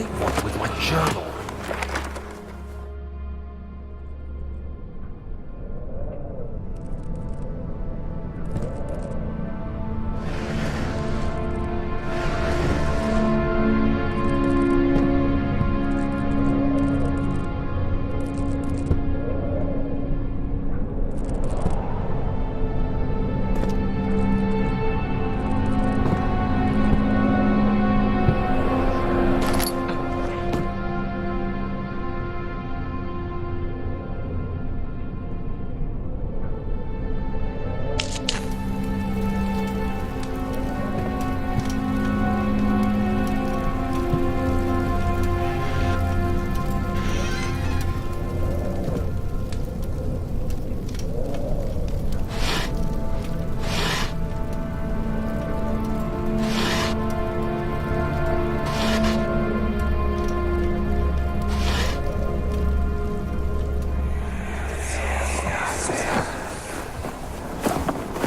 they want with my journal?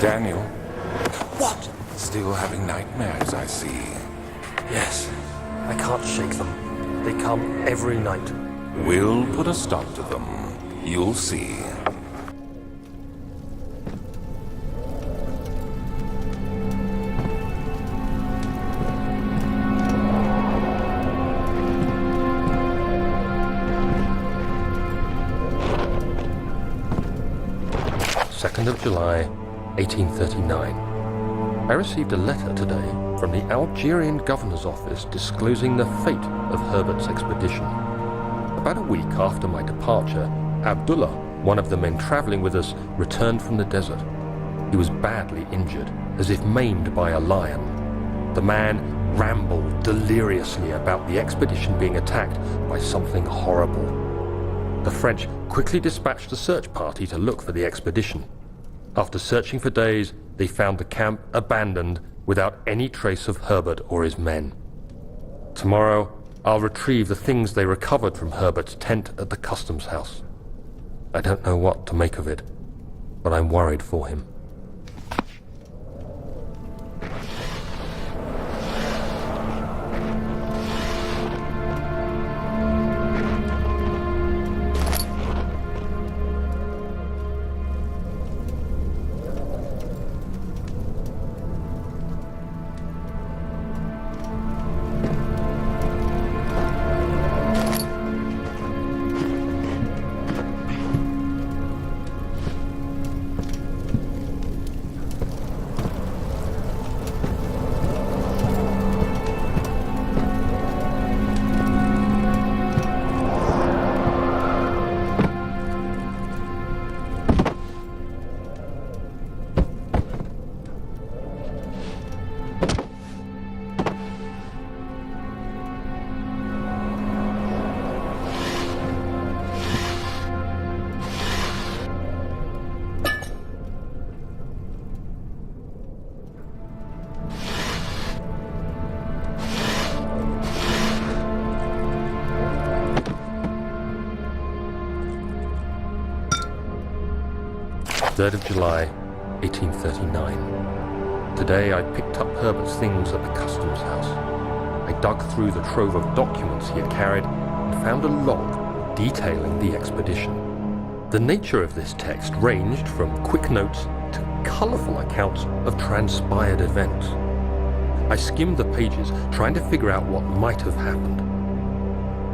Daniel? What? Still having nightmares, I see. Yes. I can't shake them. They come every night. We'll put a stop to them. You'll see. July 1839. I received a letter today from the Algerian governor's office disclosing the fate of Herbert's expedition. About a week after my departure, Abdullah, one of the men traveling with us, returned from the desert. He was badly injured, as if maimed by a lion. The man rambled deliriously about the expedition being attacked by something horrible. The French quickly dispatched a search party to look for the expedition. After searching for days, they found the camp abandoned without any trace of Herbert or his men. Tomorrow, I'll retrieve the things they recovered from Herbert's tent at the customs house. I don't know what to make of it, but I'm worried for him. July 1839. Today I picked up Herbert's things at the customs house. I dug through the trove of documents he had carried and found a log detailing the expedition. The nature of this text ranged from quick notes to colourful accounts of transpired events. I skimmed the pages, trying to figure out what might have happened.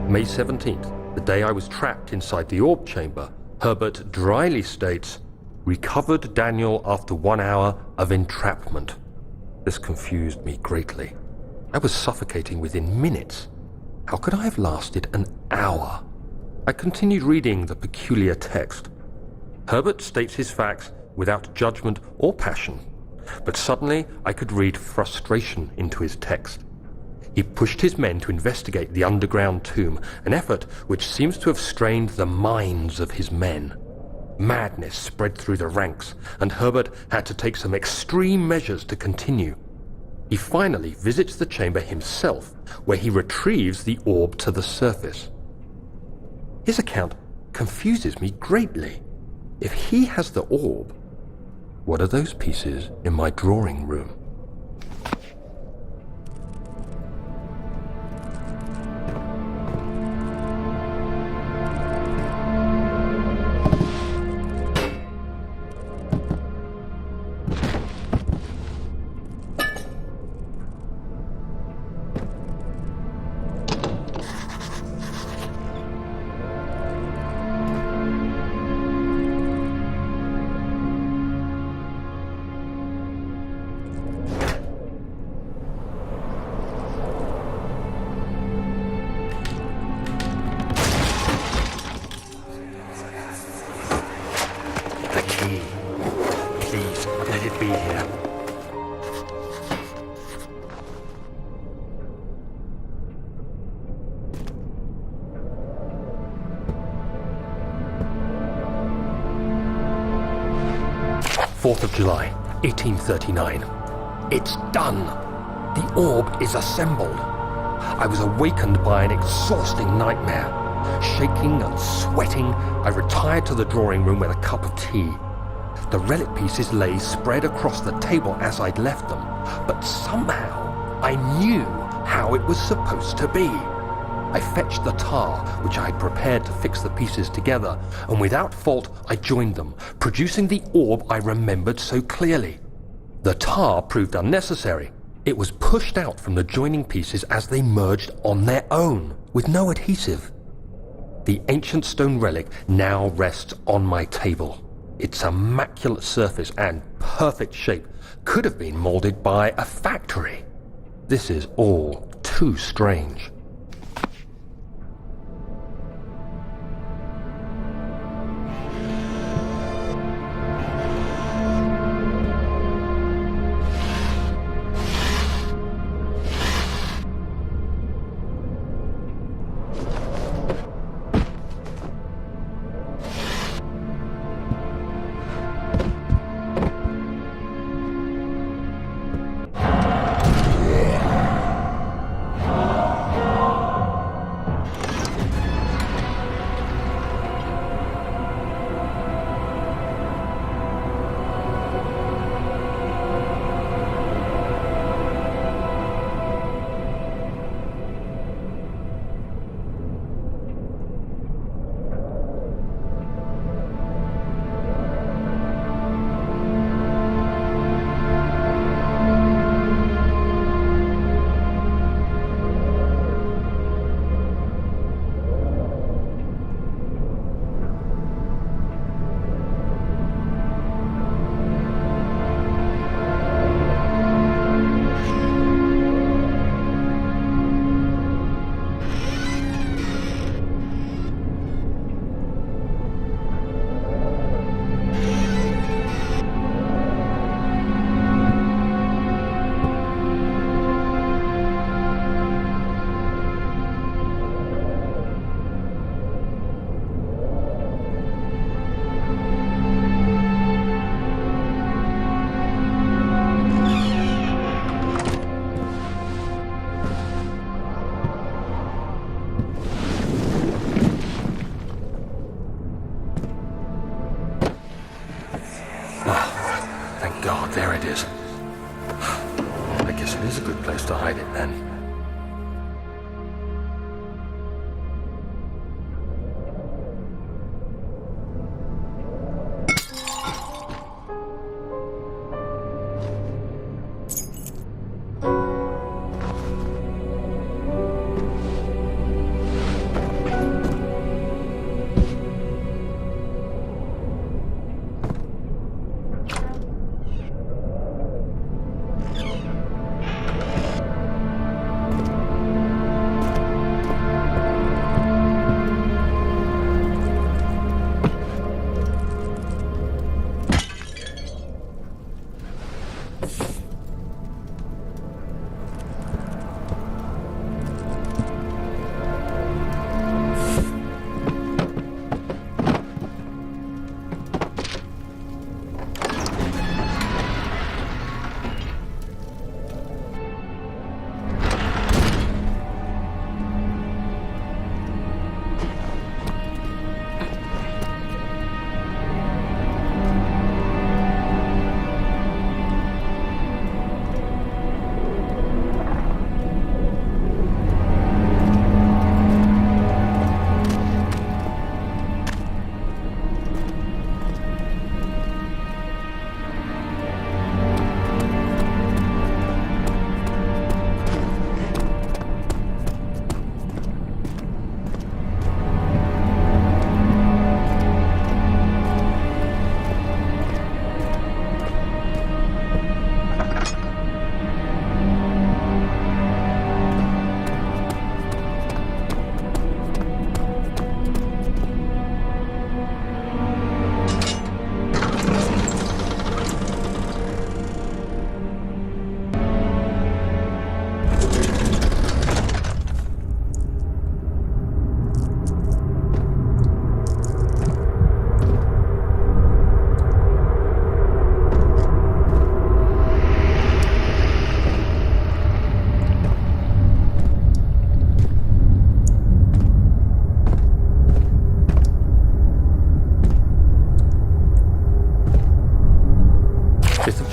May 17th, the day I was trapped inside the orb chamber, Herbert dryly states, "Recovered Daniel after 1 hour of entrapment." This confused me greatly. I was suffocating within minutes. How could I have lasted an hour? I continued reading the peculiar text. Herbert states his facts without judgment or passion, but suddenly I could read frustration into his text. He pushed his men to investigate the underground tomb, an effort which seems to have strained the minds of his men. Madness spread through the ranks, and Herbert had to take some extreme measures to continue. He finally visits the chamber himself, where he retrieves the orb to the surface. His account confuses me greatly. If he has the orb, what are those pieces in my drawing room? 4th of July, 1839. It's done! The orb is assembled. I was awakened by an exhausting nightmare. Shaking and sweating, I retired to the drawing room with a cup of tea. The relic pieces lay spread across the table as I'd left them, but somehow I knew how it was supposed to be. I fetched the tar, which I had prepared to fix the pieces together, and without fault I joined them, producing the orb I remembered so clearly. The tar proved unnecessary. It was pushed out from the joining pieces as they merged on their own, with no adhesive. The ancient stone relic now rests on my table. Its immaculate surface and perfect shape could have been molded by a factory. This is all too strange. God, there it is. I guess it is a good place to hide it then.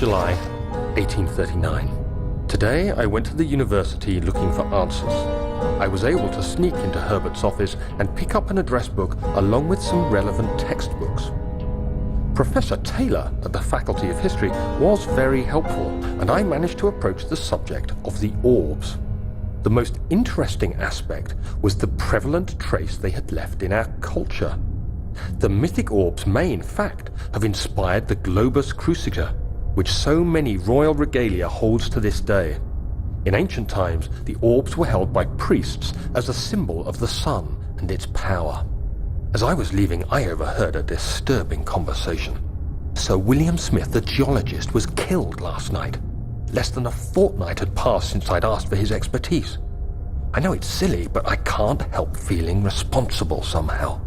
July, 1839. Today I went to the university looking for answers. I was able to sneak into Herbert's office and pick up an address book along with some relevant textbooks. Professor Taylor at the Faculty of History was very helpful, and I managed to approach the subject of the orbs. The most interesting aspect was the prevalent trace they had left in our culture. The mythic orbs may, in fact, have inspired the globus cruciger, which so many royal regalia holds to this day. In ancient times, the orbs were held by priests as a symbol of the sun and its power. As I was leaving, I overheard a disturbing conversation. Sir William Smith, the geologist, was killed last night. Less than a fortnight had passed since I'd asked for his expertise. I know it's silly, but I can't help feeling responsible somehow.